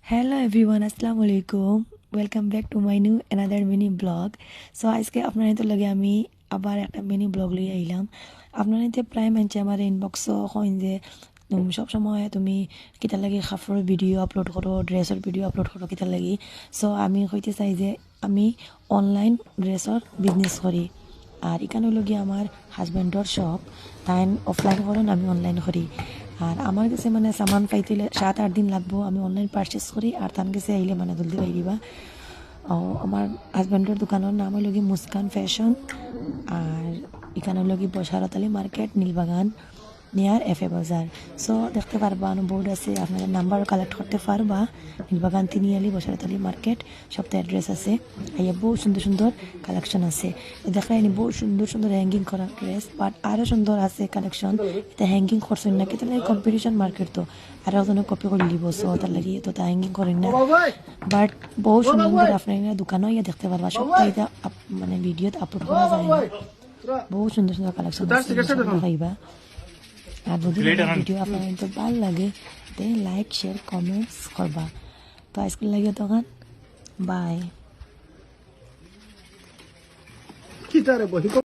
Hello everyone, Assalamu alaikum. Welcome back to my new another mini blog. So আজকে আপনাদের লগে আমি আবার একটা মিনি ব্লগ লই আইলাম। আপনাদের প্রায় মানছে আমার ইনবক্সও কইন যে সব সময় তুমি কিতা লাগি কাপড়ের ভিডিও আপলোড করো, ড্রেসের ভিডিও আপলোড করো কিতা লাগি। সো আমি কইতে চাই যে আমি অনলাইন ড্রেসের বিজনেস করি। আর এখানে হলো গিয়ে আমার হাজব্যান্ডর শপ, তাই অফলাইন করেন আমি অনলাইন করি। আর আমার কাছে মানে সামান পাইতে 7-8 দিন লাগবো, আমি অনলাইন পারচেস করি আর তার কাছে আইলে মানে জলদি পাইবা। আমার হাজব্যান্ডের দোকানের নাম হলো গিয়ে মুস্কান ফ্যাশন, আর এখানে হলো গিয়ে বসারতালি মার্কেট, নীলবাগান নিয়ার এফএ বাজার। সো দেখতে পারবা বোর্ড আছে, আপনাদের নাম্বার কালেক্ট করতে পারবা। নীলবাগান তিনিয়ালি বসারতালি মার্কেট সপ্তাহে অ্যাড্রেস আছে। আইয়া বহু সুন্দর সুন্দর কালেকশন আছে, দেখাই নি বহু সুন্দর সুন্দর হ্যাঙ্গিং করা ড্রেস, বাট আরও সুন্দর আছে কালেকশন। এটা হ্যাঙ্গিং করছেন না কিন্তু কম্পিটিশন মার্কেট, তো আর একজনে কপি করে লিব, সো তার লাগি তো তা হ্যাঙ্গিং করেন না, বাট বহু সুন্দর আপনার দোকানও ইয়া দেখতে পারবা। সবটা এটা মানে ভিডিওতে আপলোড করা যায় না, বহু সুন্দর সুন্দর কালেকশন আছে, দেখাইবা। আর যদি ভিডিও আপনার ভালো লাগে তে লাইক শেয়ার কমেন্টস করবা। তো আজকে লাগে তখন বাই।